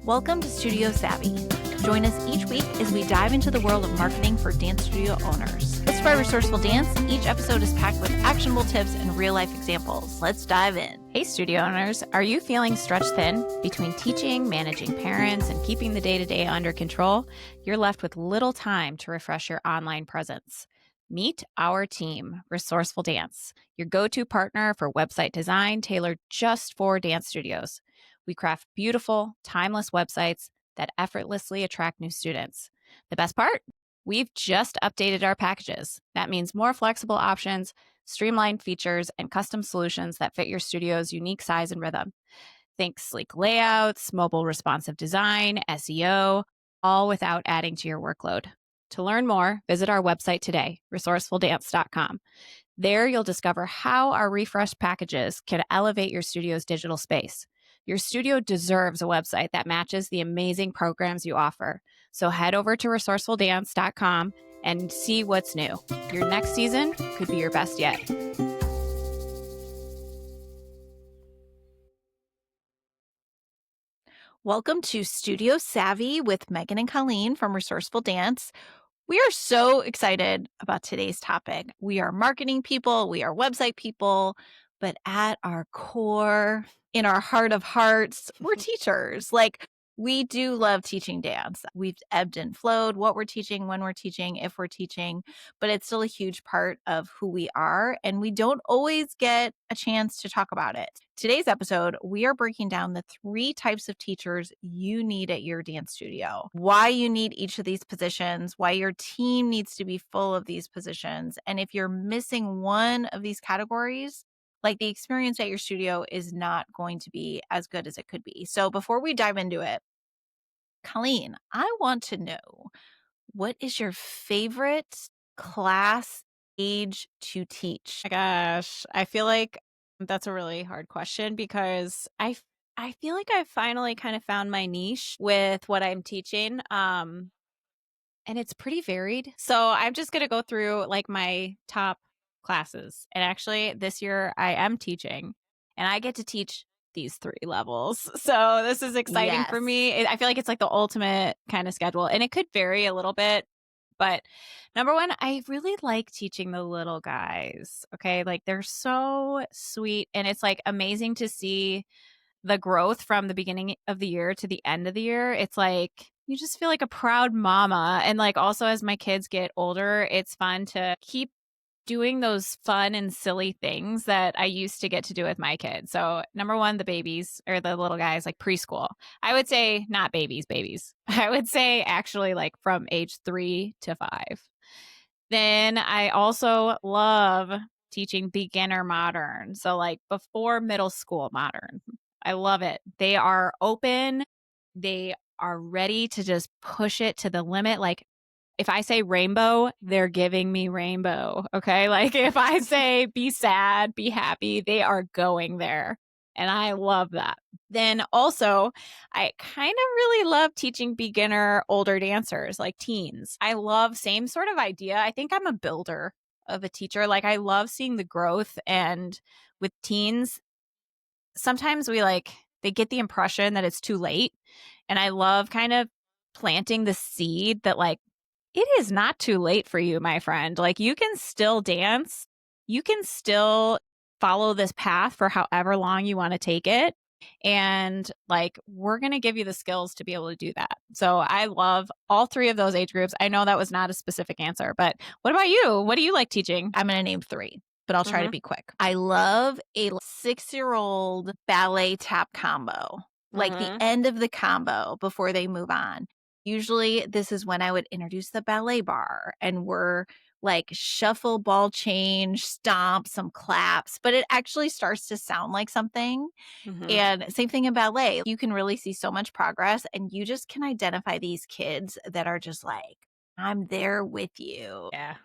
Welcome to Studio Savvy. Join us each week as we dive into the world of marketing for dance studio owners. Hosted by Resourceful Dance, each episode is packed with actionable tips and real-life examples. Let's dive in. Hey, studio owners. Are you feeling stretched thin between teaching, managing parents, and keeping the day-to-day under control? You're left with little time to refresh your online presence. Meet our team, Resourceful Dance, your go-to partner for website design tailored just for dance studios. We craft beautiful, timeless websites that effortlessly attract new students. The best part? We've just updated our packages. That means more flexible options, streamlined features, and custom solutions that fit your studio's unique size and rhythm. Think sleek layouts, mobile responsive design, SEO, all without adding to your workload. To learn more, visit our website today, resourcefuldance.com. There you'll discover how our refreshed packages can elevate your studio's digital space. Your studio deserves a website that matches the amazing programs you offer. So head over to resourcefuldance.com and see what's new. Your next season could be your best yet. Welcome to Studio Savvy with Meagan and Colleen from Resourceful Dance. We are so excited about today's topic. We are marketing people, we are website people, but at our core, in our heart of hearts, we're teachers. We do love teaching dance. We've ebbed and flowed what we're teaching, when we're teaching, if we're teaching, but it's still a huge part of who we are, and we don't always get a chance to talk about it. Today's episode, we are breaking down the 3 types of teachers you need at your dance studio, why you need each of these positions, why your team needs to be full of these positions, and if you're missing one of these categories, the experience at your studio is not going to be as good as it could be. So before we dive into it, Colleen, I want to know, what is your favorite class age to teach? My gosh, I feel like that's a really hard question because I feel like I've finally kind of found my niche with what I'm teaching. And it's pretty varied. So I'm just going to go through my top classes. And actually this year I am teaching and I get to teach these 3 levels. So this is exciting for me. I feel like it's the ultimate kind of schedule, and it could vary a little bit. But number one, I really like teaching the little guys. Okay. They're so sweet. And it's amazing to see the growth from the beginning of the year to the end of the year. It's you just feel like a proud mama. And also as my kids get older, it's fun to keep doing those fun and silly things that I used to get to do with my kids. So number one, the babies or the little guys, preschool. I would say not babies. I would say actually from age 3 to 5. Then I also love teaching beginner modern. So before middle school modern. I love it. They are open. They are ready to just push it to the limit. If I say rainbow, they're giving me rainbow. Okay. If I say be sad, be happy, they are going there. And I love that. Then also, I kind of really love teaching beginner older dancers, teens. I love same sort of idea. I think I'm a builder of a teacher. I love seeing the growth. And with teens, sometimes they get the impression that it's too late. And I love kind of planting the seed that it is not too late for you, my friend. You can still dance. You can still follow this path for however long you want to take it. And we're going to give you the skills to be able to do that. So I love all 3 of those age groups. I know that was not a specific answer, but what about you? What do you like teaching? I'm going to name 3, but I'll try to be quick. I love a 6-year-old ballet tap combo, the end of the combo before they move on. Usually this is when I would introduce the ballet bar and we're shuffle, ball change, stomp, some claps, but it actually starts to sound like something. And same thing in ballet. You can really see so much progress and you just can identify these kids that are just I'm there with you. Yeah.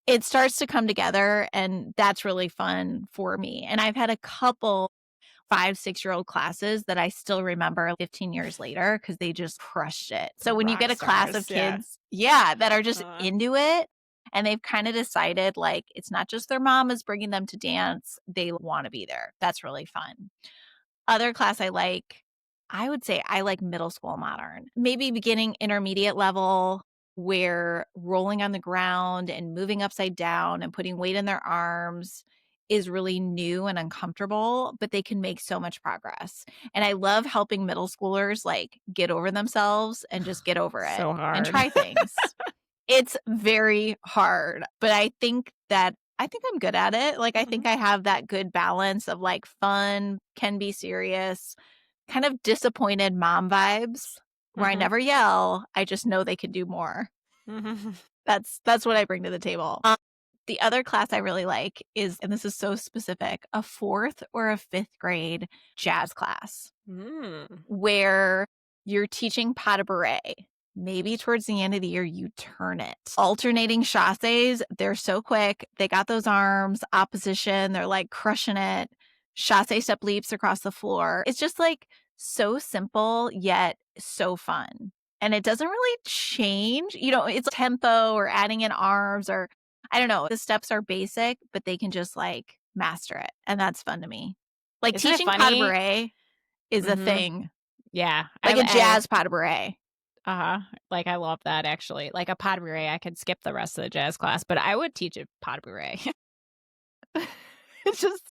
It starts to come together and that's really fun for me. And I've had a couple 5-6-year-old classes that I still remember 15 years later because they just crushed it. So when you get a class of kids, that are just into it and they've kind of decided it's not just their mom is bringing them to dance, they want to be there. That's really fun. Other class I like, I would say I like middle school modern, maybe beginning intermediate level where rolling on the ground and moving upside down and putting weight in their arms is really new and uncomfortable, but they can make so much progress. And I love helping middle schoolers like get over themselves and just get over it So and hard. try things. It's very hard, but I think I'm good at it. Like, I Mhm. think I have that good balance of like fun, can be serious, kind of disappointed mom vibes where I Mhm. never yell. I just know they can do more. Mhm. That's what I bring to the table. The other class I really like is, and this is so specific, a 4th or a 5th grade jazz class Mm. where you're teaching pas de bourrée. Maybe towards the end of the year, you turn it. Alternating chasses, they're so quick. They got those arms, opposition, they're like crushing it. Chasse step leaps across the floor. It's just like so simple, yet so fun. And it doesn't really change, it's tempo or adding in arms or I don't know. The steps are basic, but they can just like master it. And that's fun to me. Like Isn't it teaching pas de funny? bourrée is a Mhm. thing, Yeah. like a jazz pas de bourrée. Uh-huh. Like, I love that, actually. Like, a pas de bourrée, I could skip the rest of the jazz class, but I would teach a pas de bourrée. It's just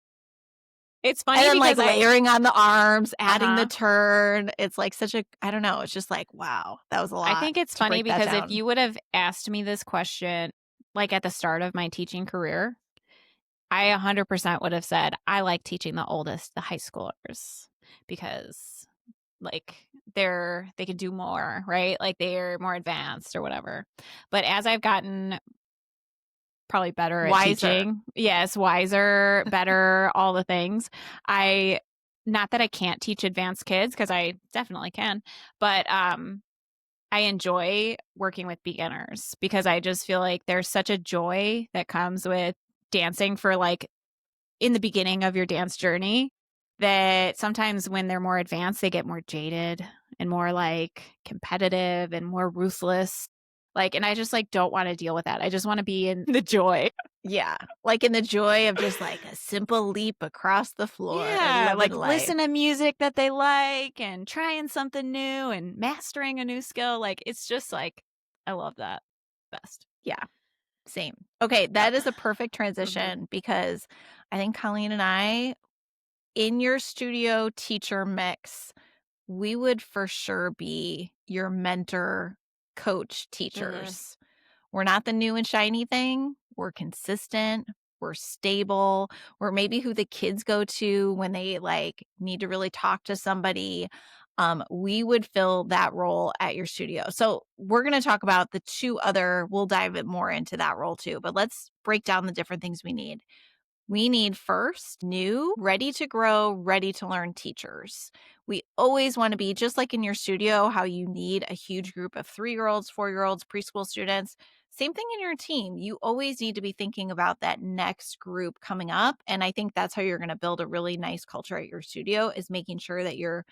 It's and funny then, like, because layering on the arms, adding the Uh-huh. turn. It's, like, such a I don't know, it's just like, wow, that was a I lot think it's to funny break that because if down. you would have asked me this question, like, at the start of my teaching career, I 100% would have said, "I like teaching the oldest, the high schoolers, because, like, they can do more, right? Like, they're more advanced or whatever." But as I've gotten probably better at Wiser. teaching. Yes, wiser, better, all the things. I not that I can't teach advanced kids because I definitely can, but I enjoy working with beginners because I just feel like there's such a joy that comes with dancing for like in the beginning of your dance journey that sometimes when they're more advanced, they get more jaded and more like competitive and more ruthless. Like, and I just like don't want to deal with that. I just want to be in the joy. Yeah, like, in the joy of just, like, a simple leap across the floor. Yeah, Living like life. listen to music that they like and trying something new and mastering a new skill. Like it's just like I love that. Best. Yeah, same. Okay, that is a perfect Mhm. transition because I think Colleen and I, in your studio teacher mix, we would for sure be your mentor, coach Mhm. teachers. We're not the new and shiny thing. We're consistent. We're stable. We're maybe who the kids go to when they like need to really talk to somebody. We would fill that role at your studio. So we're going to talk about the two other, we'll dive it more into that role too, but let's break down the different things we need. We need first new, ready to grow, ready to learn teachers. We always want to be just like in your studio, how you need a huge group of 3-year-olds, 4-year-olds, preschool students. Same thing in your team. You always need to be thinking about that next group coming up. And I think that's how you're going to build a really nice culture at your studio is making sure that you're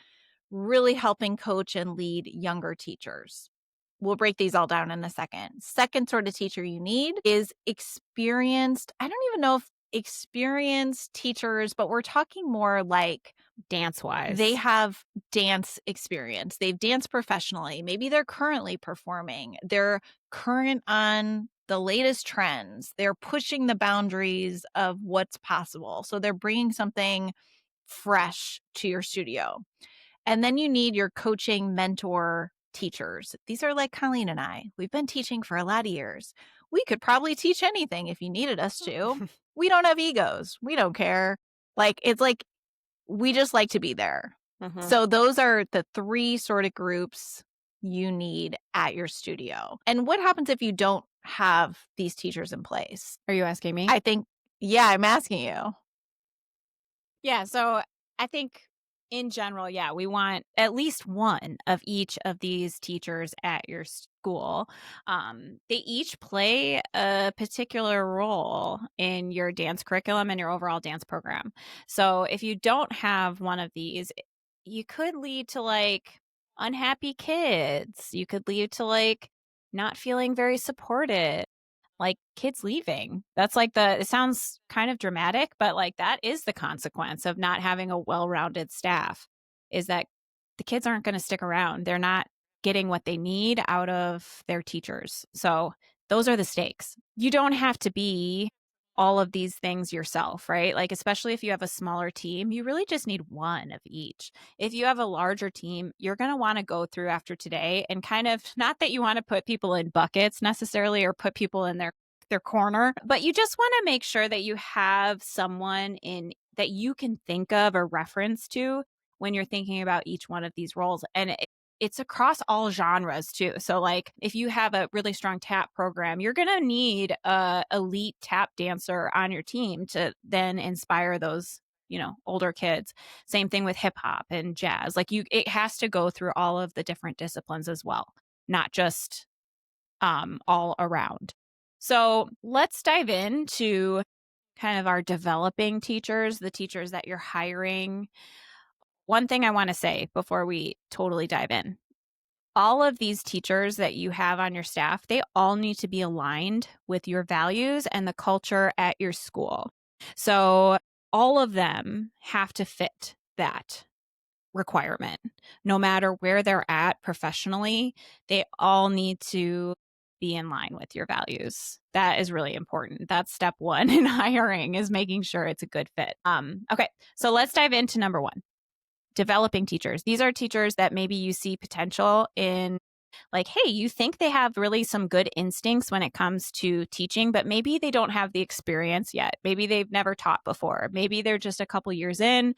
really helping coach and lead younger teachers. We'll break these all down in a second. Second sort of teacher you need is experienced. I don't even know if experienced teachers, but we're talking more like Dance they wise. have dance experience. They've danced professionally. Maybe they're currently performing. They're current on the latest trends. They're pushing the boundaries of what's possible. So they're bringing something fresh to your studio. And then you need your coaching mentor teachers. These are like Colleen and I. We've been teaching for a lot of years. We could probably teach anything if you needed us to. We don't have egos. We don't care. Like, it's like we just like to be there. Mhm. So, those are the 3 sort of groups you need at your studio. And what happens if you don't have these teachers in place? Are you asking me? I think, yeah, I'm asking you. Yeah, so I think in general, yeah, we want at least one of each of these teachers at your school. They each play a particular role in your dance curriculum and your overall dance program. So if you don't have one of these, you could lead to like unhappy kids. You could lead to like not feeling very supported like kids leaving. That's like it sounds kind of dramatic, but like that is the consequence of not having a well-rounded staff is that the kids aren't going to stick around. They're not getting what they need out of their teachers. So those are the stakes. You don't have to be all of these things yourself, right? Like, especially if you have a smaller team, you really just need one of each. If you have a larger team, you're going to want to go through after today and kind of, not that you want to put people in buckets necessarily or put people in their corner, but you just want to make sure that you have someone in that you can think of or reference to when you're thinking about each one of these roles. And it's across all genres too. So like if you have a really strong tap program, you're going to need a elite tap dancer on your team to then inspire those, older kids. Same thing with hip hop and jazz. Like it has to go through all of the different disciplines as well, not just all around. So let's dive into kind of our developing teachers, the teachers that you're hiring. One thing I want to say before we totally dive in, all of these teachers that you have on your staff, they all need to be aligned with your values and the culture at your school. So all of them have to fit that requirement. No matter where they're at professionally, they all need to be in line with your values. That is really important. That's step one in hiring, is making sure it's a good fit. Okay, so let's dive into number one. Developing teachers. These are teachers that maybe you see potential in, like, hey, you think they have really some good instincts when it comes to teaching, but maybe they don't have the experience yet. Maybe they've never taught before. Maybe they're just a couple years in.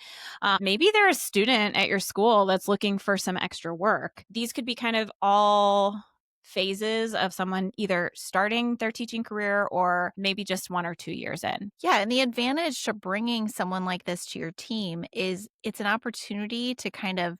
Maybe they're a student at your school that's looking for some extra work. These could be kind of all phases of someone either starting their teaching career or maybe just 1 or 2 years in. Yeah, and the advantage to bringing someone like this to your team is it's an opportunity to kind of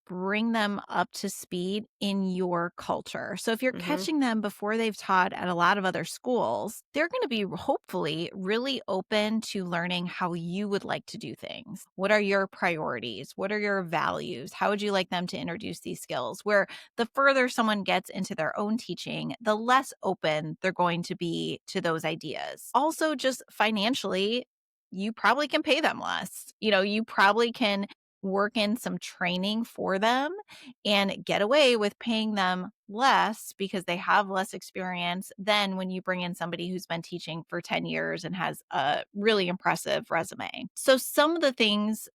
bring them up to speed in your culture. So if you're Mhm. catching them before they've taught at a lot of other schools, they're going to be hopefully really open to learning how you would like to do things. What are your priorities? What are your values? How would you like them to introduce these skills? Where the further someone gets into their own teaching, the less open they're going to be to those ideas. Also, just financially, you probably can pay them less. You probably can work in some training for them and get away with paying them less because they have less experience than when you bring in somebody who's been teaching for 10 years and has a really impressive resume. So some of the things,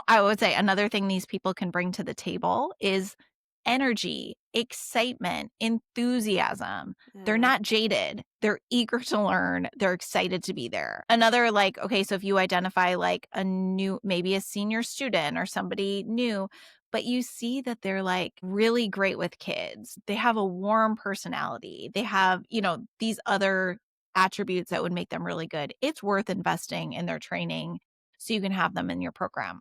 I would say another thing these people can bring to the table is energy, excitement, enthusiasm. They're Mm. not jaded. They're eager to learn. They're excited to be there. Another, like, okay, so if you identify like maybe a senior student or somebody new, but you see that they're like really great with kids, they have a warm personality, they have, these other attributes that would make them really good. It's worth investing in their training so you can have them in your program.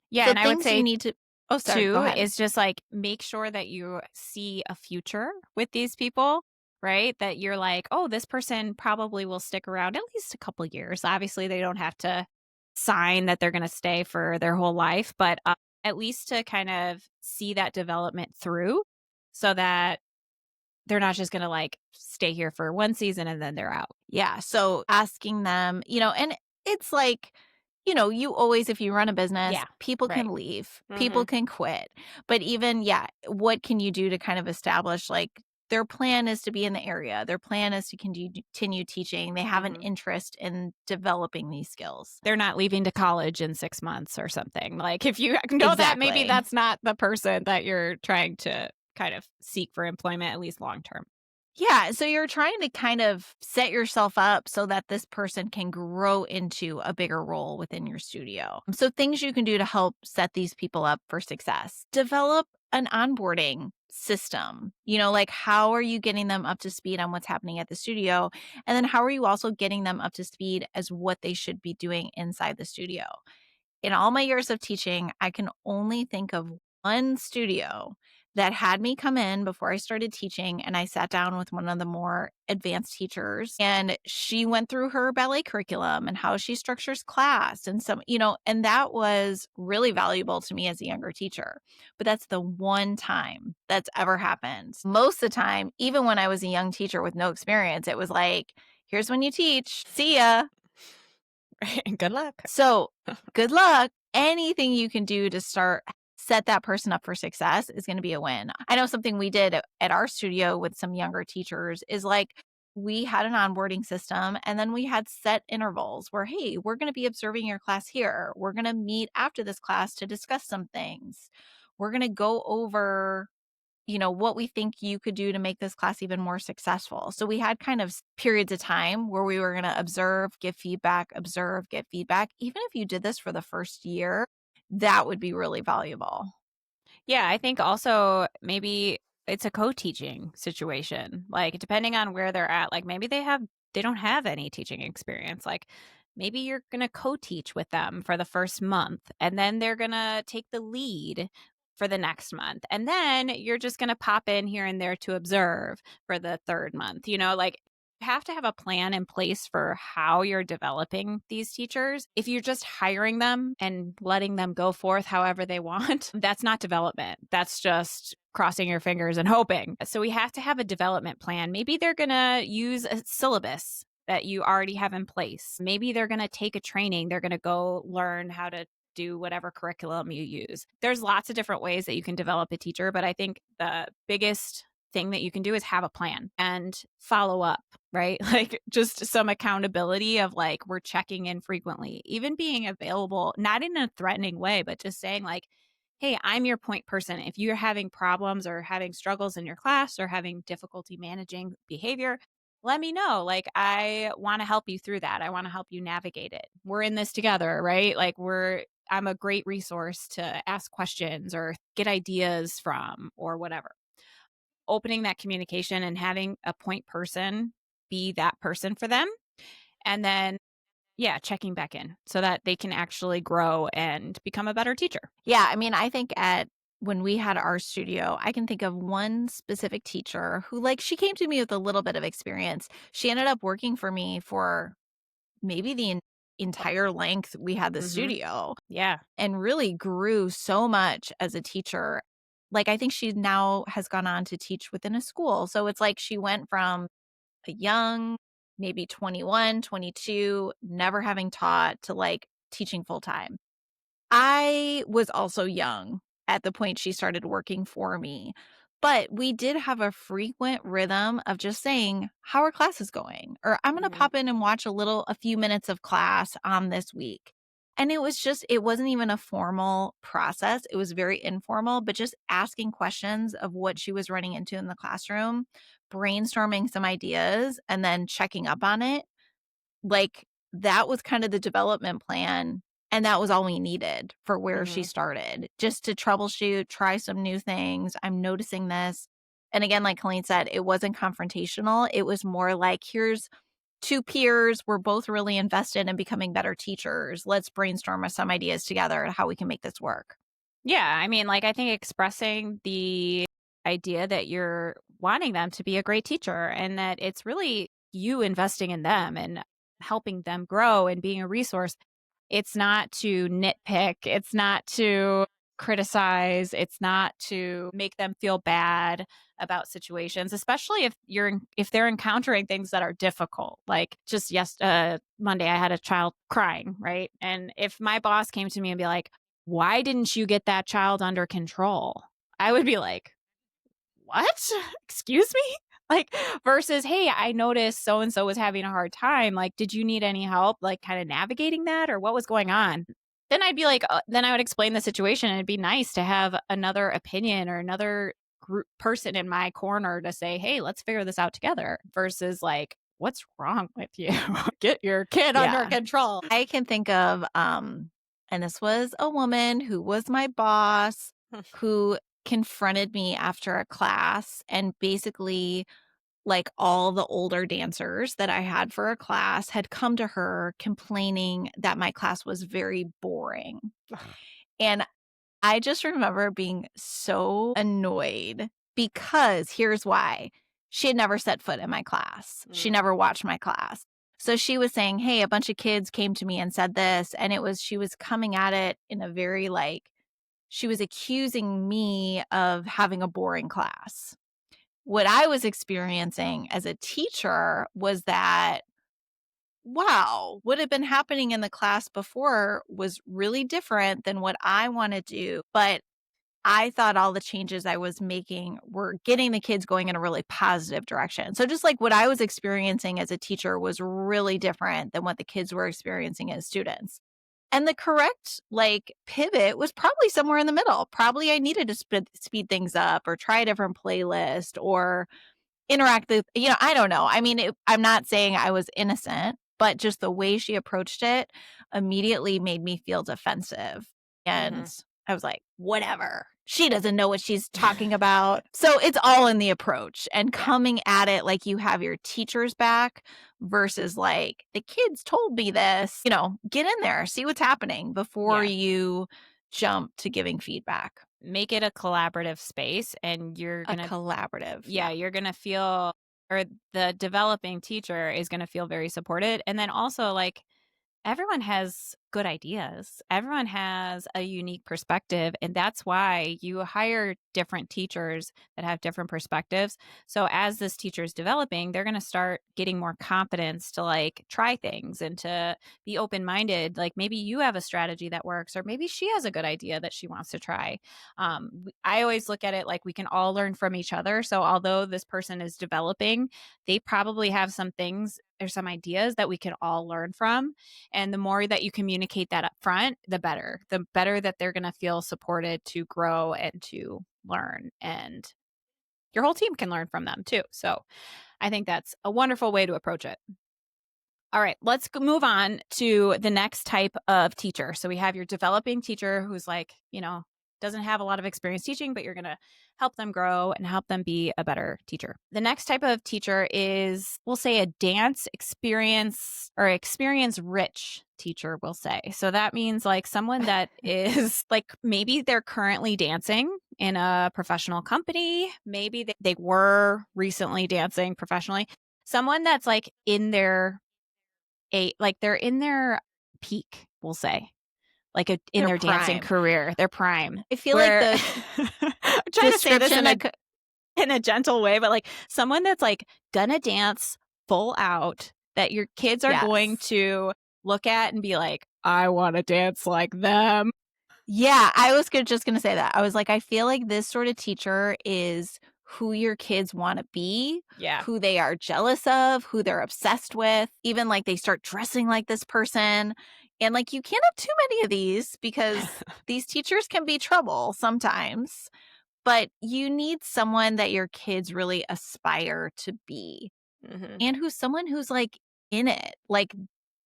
Yeah, So and I would things you say need to Oh, sorry, go too ahead. is just like make sure that you see a future with these people, right? That you're like, oh, this person probably will stick around at least a couple years. Obviously, they don't have to sign that they're going to stay for their whole life, but at least to kind of see that development through so that they're not just going to like stay here for one season and then they're out. Yeah, so asking them, and it's like, you always if you run a business, Yeah, people can right. leave, people Hmm. can quit. But even, yeah, what can you do to kind of establish like their plan is to be in the area. Their plan is to continue teaching. They have an Hmm. interest in developing these skills. They're not leaving to college in 6 months or something. Like, if you know that, maybe Exactly. that's not the person that you're trying to kind of seek for employment, at least long term. Yeah, so you're trying to kind of set yourself up so that this person can grow into a bigger role within your studio. So things you can do to help set these people up for success. Develop an onboarding system. Like how are you getting them up to speed on what's happening at the studio? And then how are you also getting them up to speed as what they should be doing inside the studio? In all my years of teaching, I can only think of one studio that had me come in before I started teaching, and I sat down with one of the more advanced teachers, and she went through her ballet curriculum and how she structures class and and that was really valuable to me as a younger teacher. But that's the one time that's ever happened. Most of the time, even when I was a young teacher with no experience, it was like, here's when you teach, see ya. Right. Good luck. So, good luck. Anything you can do to start set that person up for success is going to be a win. I know something we did at our studio with some younger teachers is like we had an onboarding system and then we had set intervals where, hey, we're going to be observing your class here. We're going to meet after this class to discuss some things. We're going to go over what we think you could do to make this class even more successful. So we had kind of periods of time where we were going to observe, get feedback. Even if you did this for the first year, that would be really valuable. Yeah, I think also maybe it's a co-teaching situation. Like depending on where they're at, like maybe they don't have any teaching experience. Like maybe you're going to co-teach with them for the first month and then they're going to take the lead for the next month. And then you're just going to pop in here and there to observe for the third month. Like you have to have a plan in place for how you're developing these teachers. If you're just hiring them and letting them go forth however they want, that's not development. That's just crossing your fingers and hoping. So we have to have a development plan. Maybe they're going to use a syllabus that you already have in place. Maybe they're going to take a training. They're going to go learn how to do whatever curriculum you use. There's lots of different ways that you can develop a teacher, but I think the biggest thing that you can do is have a plan and follow up, right? Like just some accountability of like, we're checking in frequently, even being available, not in a threatening way, but just saying like, hey, I'm your point person. If you're having problems or having struggles in your class or having difficulty managing behavior, let me know. Like, I want to help you through that. I want to help you navigate it. We're in this together, right? Like, I'm a great resource to ask questions or get ideas from or whatever. Opening that communication and having a point person be that person for them. And then, yeah, checking back in so that they can actually grow and become a better teacher. Yeah, I mean, I think when we had our studio, I can think of one specific teacher who, like, she came to me with a little bit of experience. She ended up working for me for maybe the entire length we had the studio Yeah. and really grew so much as a teacher. Like, I think she now has gone on to teach within a school. So it's like she went from a young, maybe 21, 22, never having taught to like teaching full time. I was also young at the point she started working for me, but we did have a frequent rhythm of just saying, "How are classes going?" Or, "I'm gonna Mhm. pop in and watch a few minutes of class on this week." And it wasn't even a formal process. It was very informal, but just asking questions of what she was running into in the classroom, brainstorming some ideas, and then checking up on it. Like, that was kind of the development plan, and that was all we needed for where she Mhm. started, just to troubleshoot, try some new things. I'm noticing this. And again, like Colleen said, it wasn't confrontational. It was more like, here's 2 peers. We're both really invested in becoming better teachers. Let's brainstorm some ideas together on how we can make this work. Yeah, I mean, like, I think expressing the idea that you're wanting them to be a great teacher and that it's really you investing in them and helping them grow and being a resource. It's not to nitpick, it's not to criticize, it's not to make them feel bad about situations, especially if they're encountering things that are difficult. Like just Monday I had a child crying, right? And if my boss came to me and be like, "Why didn't you get that child under control?" I would be like, "What? Excuse me?" Like versus, "Hey, I noticed so and so was having a hard time. Like, did you need any help like kind of navigating that or what was going on?" Then I'd be like, then I would explain the situation and it'd be nice to have another opinion or another group person in my corner to say, "Hey, let's figure this out together," versus like, "What's wrong with you? Get your kid under Yeah. control." I can think of, and this was a woman who was my boss who confronted me after a class and basically like all the older dancers that I had for a class had come to her complaining that my class was very boring. And I just remember being so annoyed because here's why. She had never set foot in my class. She Mm. never watched my class. So she was saying, "Hey, a bunch of kids came to me and said this." And she was coming at it in a very like, she was accusing me of having a boring class. What I was experiencing as a teacher was that, wow, what had been happening in the class before was really different than what I want to do. But I thought all the changes I was making were getting the kids going in a really positive direction. So just like what I was experiencing as a teacher was really different than what the kids were experiencing as students. And the correct like pivot was probably somewhere in the middle. Probably I needed to speed things up or try a different playlist or interact with, I don't know. I mean, I'm not saying I was innocent, but just the way she approached it immediately made me feel defensive. And Mhm. I was like, whatever. She doesn't know what she's talking about. So it's all in the approach and Yeah. coming at it like you have your teacher's back versus like the kids told me this. Get in there, see what's happening before Yeah. you jump to giving feedback. Make it a collaborative space and you're A going to collaborative. yeah, you're going to feel or the developing teacher is going to feel very supported. And then also like everyone has good ideas. Everyone has a unique perspective. And that's why you hire different teachers that have different perspectives. So as this teacher is developing, they're going to start getting more confidence to like try things and to be open minded. Like maybe you have a strategy that works, or maybe she has a good idea that she wants to try. I always look at it like we can all learn from each other. So although this person is developing, they probably have some things or some ideas that we can all learn from. And the more that you communicate that up front, the better. The better that they're going to feel supported to grow and to learn. And your whole team can learn from them too. So I think that's a wonderful way to approach it. All right, let's move on to the next type of teacher. So we have your developing teacher who's like, doesn't have a lot of experience teaching, but you're going to help them grow and help them be a better teacher. The next type of teacher is, we'll say, a dance experience or experience rich teacher, we'll say. So that means like someone that is like maybe they're currently dancing in a professional company. Maybe they were recently dancing professionally. Someone that's like in their they're in their peak, we'll say, like in Their their dancing prime. career, their prime. I feel like Where the I'm trying to say this description in a gentle way, but like someone that's like gonna dance full out, that your kids are going yes. to look at and be like, I want to dance like them. Yeah, I was just gonna say that. I was like, I feel like this sort of teacher is who your kids want to be, Yeah. who they are jealous of, who they're obsessed with. Even like they start dressing like this person. And like you can't have too many of these because these teachers can be trouble sometimes. But you need someone that your kids really aspire to be. Mm-hmm. And who's someone who's like in it. Like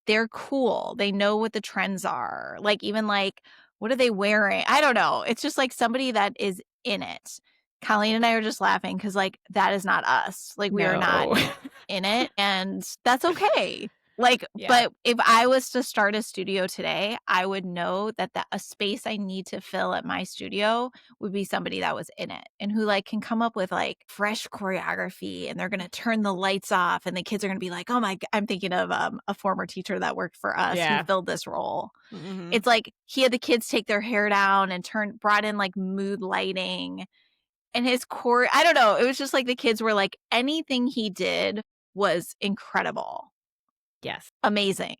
they're cool. They know what the trends are. Like even like what are they wearing? I don't know. It's just like somebody that is in it. Colleen and I are just laughing because like that is not us. Like we are not No. in it and that's okay. Like, Yeah. but if I was to start a studio today, I would know that a space I need to fill at my studio would be somebody that was in it and who like can come up with like fresh choreography and they're going to turn the lights off and the kids are going to be like, oh my, I'm thinking of a former teacher that worked for us who Yeah. filled this role. Mm-hmm. It's like he had the kids take their hair down and brought in like mood lighting and his core. I don't know. It was just like the kids were like anything he did was incredible. Yes. Amazing.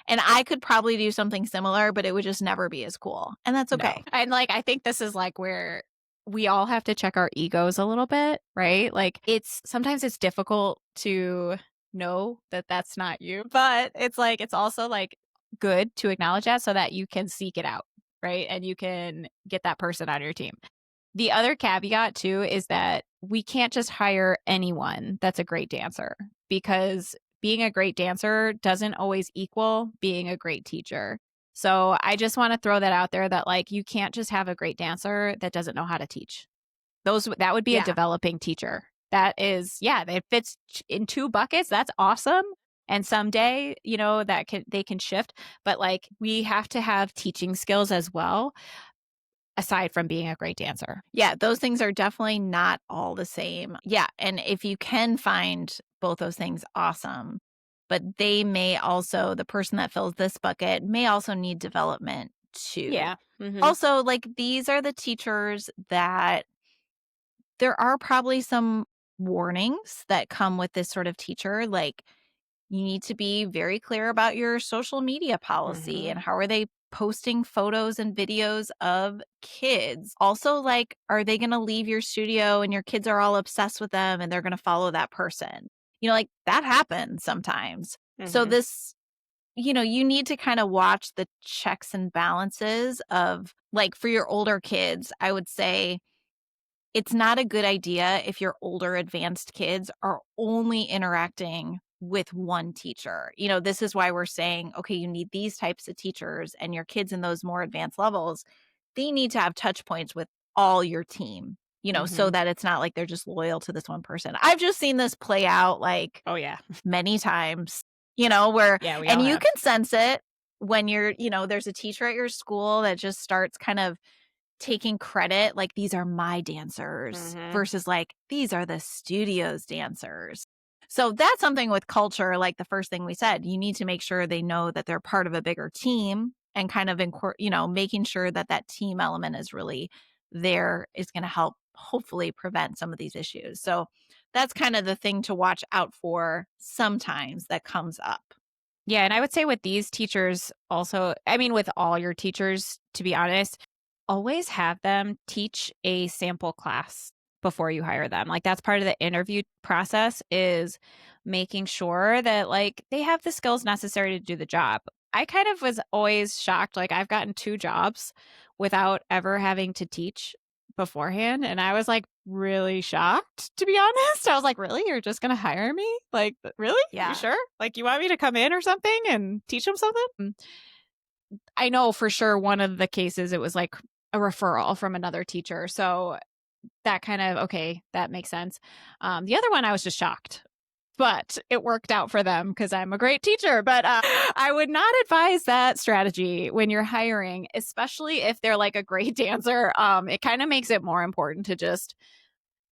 And I could probably do something similar, but it would just never be as cool. And that's No. okay. And like, I think this is like where we all have to check our egos a little bit, right? Like sometimes it's difficult to know that that's not you, but it's like, it's also like good to acknowledge that so that you can seek it out, right? And you can get that person on your team. The other caveat too is that we can't just hire anyone that's a great dancer because being a great dancer doesn't always equal being a great teacher. So I just want to throw that out there that like you can't just have a great dancer that doesn't know how to teach. That would be a Yeah. developing teacher. That is, yeah, it fits in two buckets. That's awesome. And someday, they can shift, but like we have to have teaching skills as well, aside from being a great dancer. Yeah. Those things are definitely not all the same. Yeah. And if you can find both those things, awesome. But the person that fills this bucket may also need development too. Yeah. Mm-hmm. Also, like these are the teachers that there are probably some warnings that come with this sort of teacher. Like you need to be very clear about your social media policy Mm-hmm. and how are they posting photos and videos of kids. Also, like, are they going to leave your studio and your kids are all obsessed with them and they're going to follow that person? Like that happens sometimes. So Mhm. this, you need to kind of watch the checks and balances of, like, for your older kids, I would say it's not a good idea if your older advanced kids are only interacting with one teacher. This is why we're saying, okay, you need these types of teachers, and your kids in those more advanced levels, they need to have touch points with all your team, so Mhm. that it's not like they're just loyal to this one person. I've just seen this play out like Oh, yeah. many times, where, Yeah, we and all you have. can sense it when there's a teacher at your school that just starts kind of taking credit, like, these are my dancers Mhm. versus like, these are the studio's dancers. So that's something with culture, like the first thing we said, you need to make sure they know that they're part of a bigger team, and kind of, making sure that that team element is really there is going to help hopefully prevent some of these issues. So that's kind of the thing to watch out for sometimes that comes up. Yeah, and I would say with these teachers also, I mean, with all your teachers, to be honest, always have them teach a sample class before you hire them. Like that's part of the interview process is making sure that like they have the skills necessary to do the job. I kind of was always shocked. Like I've gotten 2 jobs without ever having to teach beforehand. And I was like really shocked, to be honest. I was like, really? You're just going to hire me? Like, really? You Yeah. sure? Like, you want me to come in or something and teach them something? I know for sure one of the cases it was like a referral from another teacher. So that kind of, okay, that makes sense. The other one, I was just shocked. But it worked out for them because I'm a great teacher. But I would not advise that strategy when you're hiring, especially if they're like a great dancer. It kind of makes it more important to just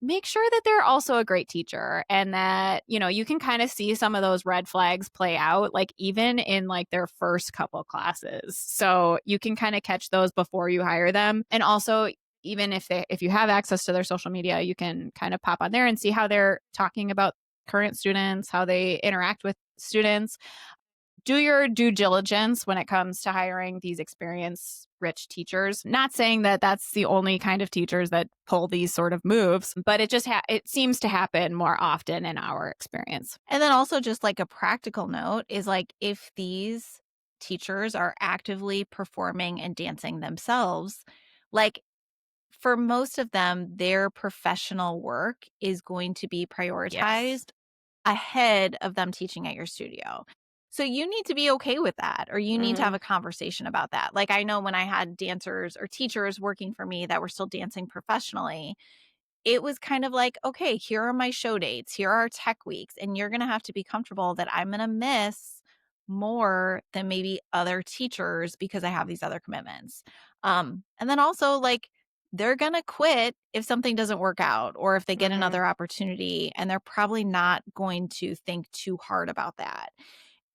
make sure that they're also a great teacher and that, you can kind of see some of those red flags play out, like even in like their first couple classes. So you can kind of catch those before you hire them. And also, even if you have access to their social media, you can kind of pop on there and see how they're talking about current students, how they interact with students. Do your due diligence when it comes to hiring these experience rich teachers. Not saying that that's the only kind of teachers that pull these sort of moves, but it seems to happen more often in our experience. And then also, just like a practical note, is like, if these teachers are actively performing and dancing themselves, like, for most of them, their professional work is going to be Yes. prioritized ahead of them teaching at your studio. So you need to be okay with that, or you need to have Mhm. a conversation about that. Like, I know when I had dancers or teachers working for me that were still dancing professionally, it was kind of like, okay, here are my show dates, here are tech weeks, and you're going to have to be comfortable that I'm going to miss more than maybe other teachers because I have these other commitments. And then also, like, they're going to quit if something doesn't work out, or if they get Mhm. another opportunity, and they're probably not going to think too hard about that.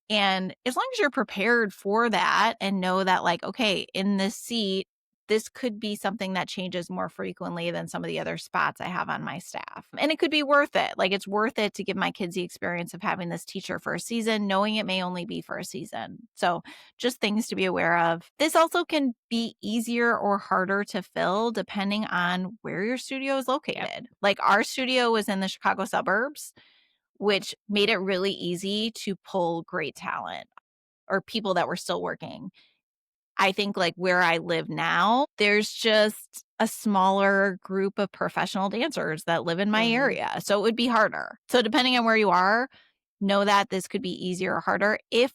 And as long as you're prepared for that and know that, like, okay, in this seat, this could be something that changes more frequently than some of the other spots I have on my staff. And it could be worth it. Like, it's worth it to give my kids the experience of having this teacher for a season, knowing it may only be for a season. So, just things to be aware of. This also can be easier or harder to fill depending on where your studio is Yep. located. Like, our studio was in the Chicago suburbs, which made it really easy to pull great talent or people that were still working. I think, like, where I live now, there's just a smaller group of professional dancers that live in my Mhm. area. So it would be harder. So depending on where you are, know that this could be easier or harder. If,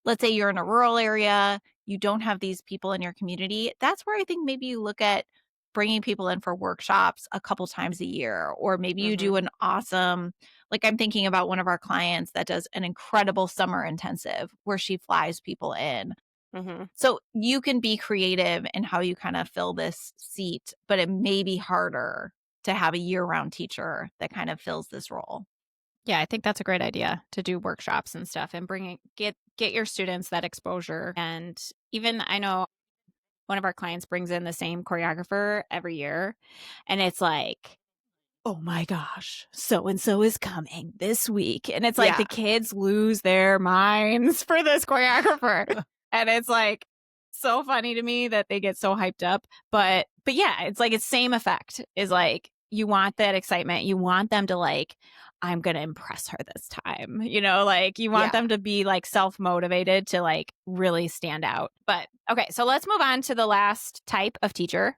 let's say, you're in a rural area, you don't have these people in your community, that's where I think maybe you look at bringing people in for workshops a couple times a year, or maybe you do Mhm. an awesome, like, I'm thinking about one of our clients that does an incredible summer intensive where she flies people in. Mhm. So you can be creative in how you kind of fill this seat, but it may be harder to have a year-round teacher that kind of fills this role. Yeah, I think that's a great idea to do workshops and stuff and get your students that exposure. And even I know one of our clients brings in the same choreographer every year, and it's like, oh my gosh, so and so is coming this week. And it's like Yeah. the kids lose their minds for this choreographer. And it's like so funny to me that they get so hyped up. But yeah, it's like it's same effect is like you want that excitement. You want them to like, I'm gonna impress her this time. Like you want Yeah. them to be like self-motivated to like really stand out. But okay, so let's move on to the last type of teacher,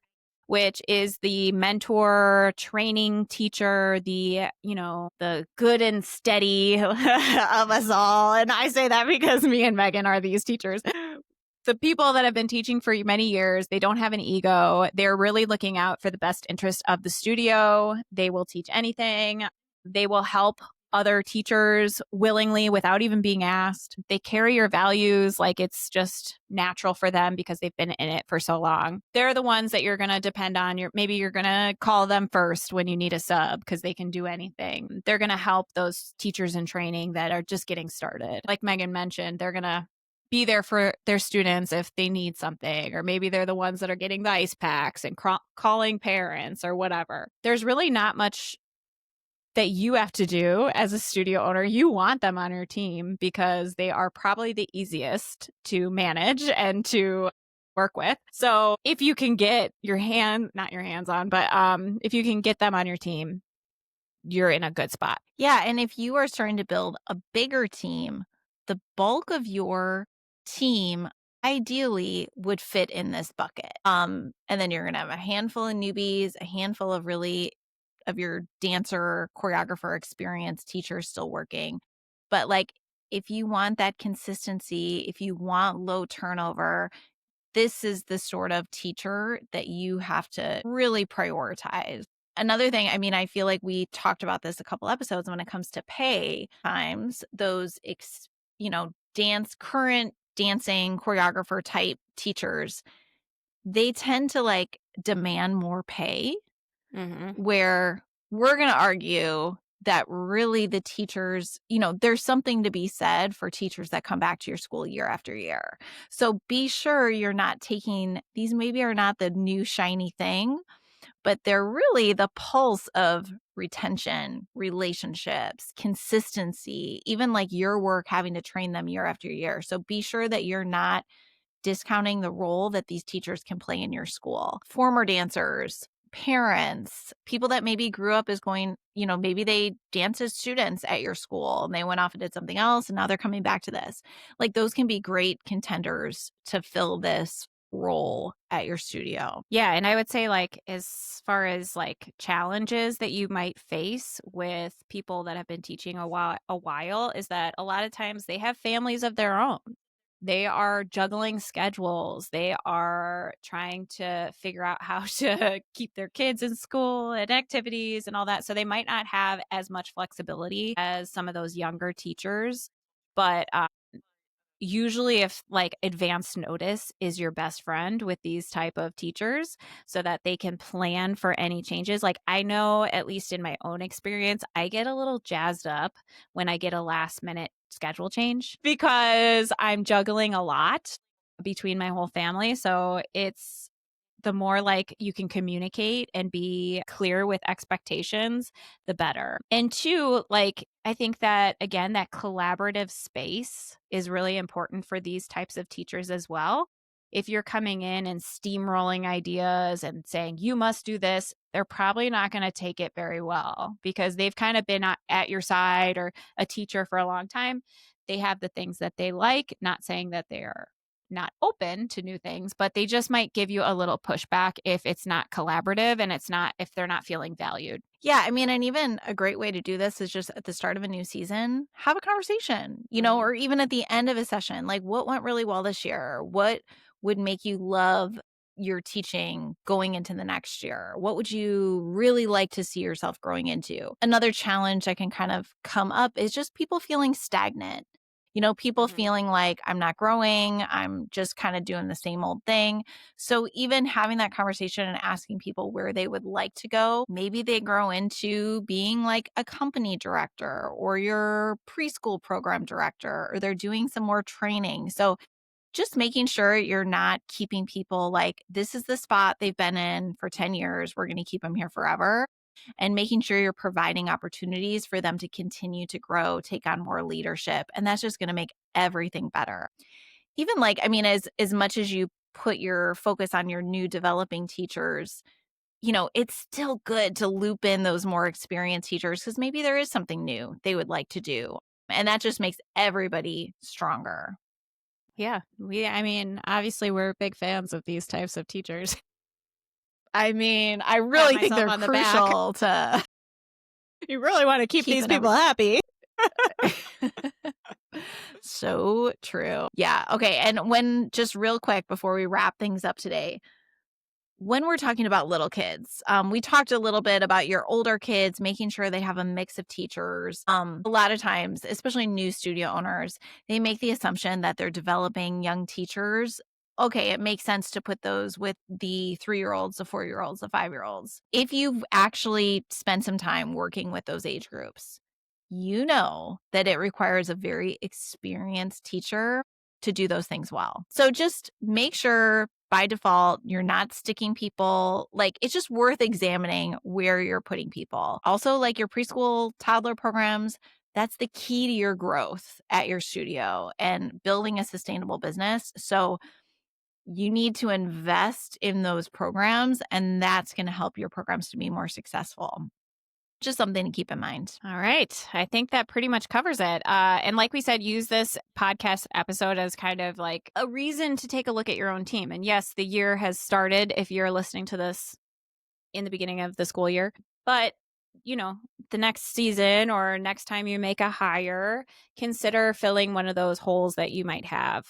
which is the mentor, training teacher, the good and steady of us all. And I say that because me and Megan are these teachers. The people that have been teaching for many years, they don't have an ego. They're really looking out for the best interest of the studio. They will teach anything. They will help other teachers willingly without even being asked. They carry your values like it's just natural for them because they've been in it for so long. They're the ones that you're going to depend on. Maybe you're going to call them first when you need a sub because they can do anything. They're going to help those teachers in training that are just getting started. Like Megan mentioned, they're going to be there for their students if they need something, or maybe they're the ones that are getting the ice packs and calling parents or whatever. There's really not much that you have to do as a studio owner. You want them on your team because they are probably the easiest to manage and to work with. So if you can get not your hands on, but if you can get them on your team, you're in a good spot. Yeah. And if you are starting to build a bigger team, the bulk of your team ideally would fit in this bucket. And then you're going to have a handful of newbies, a handful of of your dancer, choreographer, experienced teachers still working. But like, if you want that consistency, if you want low turnover, this is the sort of teacher that you have to really prioritize. Another thing, I mean, I feel like we talked about this a couple episodes when it comes to pay times, those, current dancing choreographer type teachers, they tend to like demand more pay, where we're going to argue that really the teachers, there's something to be said for teachers that come back to your school year after year. So be sure you're not taking these, maybe are not the new shiny thing, but they're really the pulse of retention, relationships, consistency, even like your work having to train them year after year. So be sure that you're not discounting the role that these teachers can play in your school. Former dancers, parents, people that maybe grew up as going, maybe they danced as students at your school and they went off and did something else and now they're coming back to this. Like those can be great contenders to fill this role at your studio. Yeah, and I would say like as far as like challenges that you might face with people that have been teaching a while is that a lot of times they have families of their own. They are juggling schedules. They are trying to figure out how to keep their kids in school and activities and all that. So they might not have as much flexibility as some of those younger teachers. But usually if like advance notice is your best friend with these type of teachers so that they can plan for any changes. Like I know, at least in my own experience, I get a little jazzed up when I get a last minute schedule change because I'm juggling a lot between my whole family. So it's the more like you can communicate and be clear with expectations, the better. And two, like I think that again, that collaborative space is really important for these types of teachers as well. If you're coming in and steamrolling ideas and saying, you must do this, they're probably not going to take it very well because they've kind of been at your side or a teacher for a long time. They have the things that they like, not saying that they are not open to new things, but they just might give you a little pushback if it's not collaborative and if they're not feeling valued. Yeah, I mean, and even a great way to do this is just at the start of a new season, have a conversation, or even at the end of a session, like what went really well this year? What would make you love your teaching going into the next year? What would you really like to see yourself growing into? Another challenge that can kind of come up is just people feeling stagnant. People feeling like I'm not growing, I'm just kind of doing the same old thing. So even having that conversation and asking people where they would like to go, maybe they grow into being like a company director or your preschool program director, or they're doing some more training. So just making sure you're not keeping people like, this is the spot they've been in for 10 years, we're going to keep them here forever. And making sure you're providing opportunities for them to continue to grow, take on more leadership. And that's just going to make everything better. Even like, I mean, as much as you put your focus on your new developing teachers, it's still good to loop in those more experienced teachers because maybe there is something new they would like to do. And that just makes everybody stronger. Yeah. I mean, obviously we're big fans of these types of teachers. I mean, I Pat really think myself they're on the back. crucial to You really want to keep these keeping people happy. so true. Yeah. Okay. And just real quick before we wrap things up today, when we're talking about little kids, we talked a little bit about your older kids, making sure they have a mix of teachers. A lot of times, especially new studio owners, they make the assumption that they're developing young teachers. Okay, it makes sense to put those with the 3-year-olds, the 4-year-olds, the 5-year-olds. If you've actually spent some time working with those age groups, you know that it requires a very experienced teacher to do those things well. So just make sure by default you're not sticking people. Like, it's just worth examining where you're putting people. Also, like your preschool toddler programs, that's the key to your growth at your studio and building a sustainable business. So you need to invest in those programs, and that's going to help your programs to be more successful. Just something to keep in mind. All right. I think that pretty much covers it. And like we said, use this podcast episode as kind of like a reason to take a look at your own team. And yes, the year has started if you're listening to this in the beginning of the school year. But, the next season or next time you make a hire, consider filling one of those holes that you might have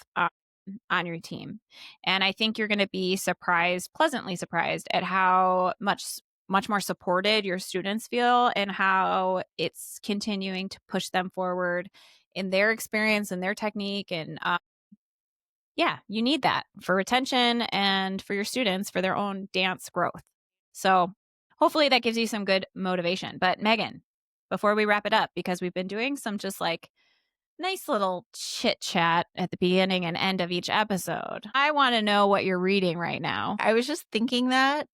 on your team. And I think you're going to be pleasantly surprised at how much more supported your students feel and how it's continuing to push them forward in their experience and their technique. And yeah, you need that for retention and for your students for their own dance growth. So hopefully that gives you some good motivation. But Meagan, before we wrap it up, because we've been doing some just like nice little chit chat at the beginning and end of each episode, I want to know what you're reading right now. I was just thinking that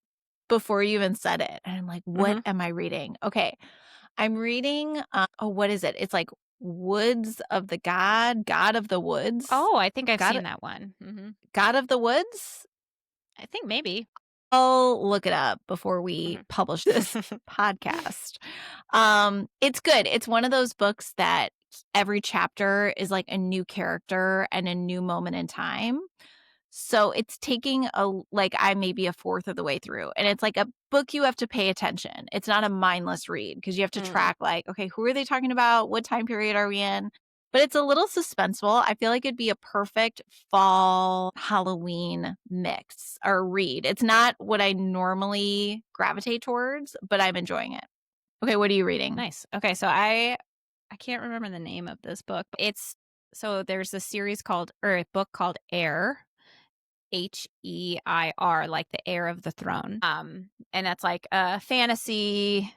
before you even said it. And I'm like, what Mhm. am I reading? Okay. I'm reading, what is it? It's like Woods of the God of the Woods. Oh, I think I've God, seen that one. God of the Woods? I think maybe. I'll look it up before we Mhm. publish this podcast. It's good. It's one of those books that every chapter is like a new character and a new moment in time. So it's taking I may be a fourth of the way through, and it's like a book you have to pay attention. It's not a mindless read because you have to Mm. track like, okay, who are they talking about? What time period are we in? But it's a little suspenseful. I feel like it'd be a perfect fall Halloween mix or read. It's not what I normally gravitate towards, but I'm enjoying it. Okay, what are you reading? Nice. Okay, so I can't remember the name of this book. There's a book called Heir, Heir, like the heir of the throne. And that's like a fantasy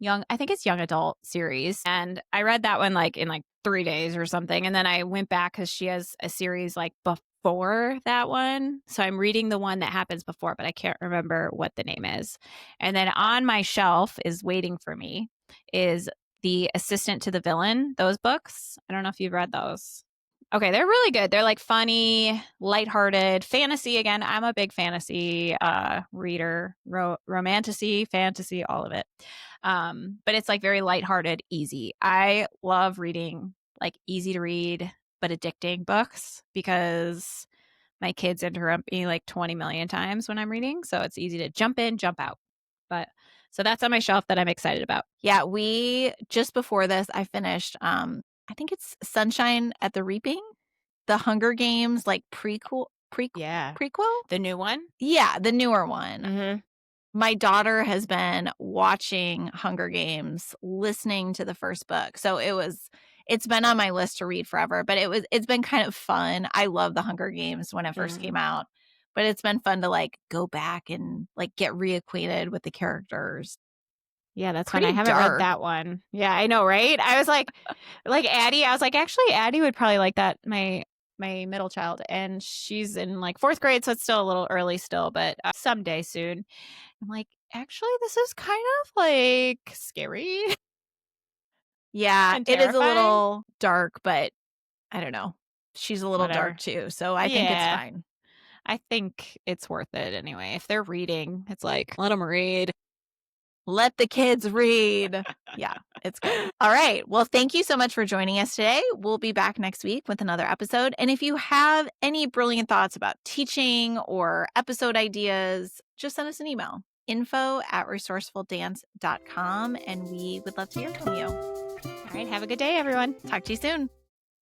I think it's young adult series. And I read that one like in like 3 days or something. And then I went back because she has a series like before that one. So I'm reading the one that happens before, but I can't remember what the name is. And then on my shelf is waiting for me is The Assistant to the Villain, those books. I don't know if you've read those. Okay, they're really good. They're like funny, lighthearted, fantasy again. I'm a big fantasy reader, romantasy, fantasy, all of it. But it's like very lighthearted, easy. I love reading like easy to read but addicting books because my kids interrupt me like 20 million times when I'm reading, so it's easy to jump in, jump out. But so that's on my shelf that I'm excited about. Yeah, we just before this, I finished I think it's Sunshine at the Reaping, the Hunger Games like Yeah. prequel? The new one? Yeah, the newer one. Mhm. My daughter has been watching Hunger Games, listening to the first book. So it's been on my list to read forever, but it's been kind of fun. I love the Hunger Games when it first came out, but it's been fun to like go back and like get reacquainted with the characters. Yeah, that's fun. I Pretty haven't read dark. that one. Yeah, I know, right? I was like Addie, I was like, actually, Addie would probably like that. My middle child, and she's in like 4th grade, so it's still a little early still, but someday soon. I'm like, actually, this is kind of like scary Yeah, and it is a terrifying. little dark, but I don't know. She's a little dark Whatever. too, so I think it's Yeah. fine. I think it's worth it anyway. If they're reading, it's like, let them read. Let the kids read. Yeah, it's good. All right. Well, thank you so much for joining us today. We'll be back next week with another episode. And if you have any brilliant thoughts about teaching or episode ideas, just send us an email, info@resourcefuldance.com, and we would love to hear from you. All right. Have a good day, everyone. Talk to you soon.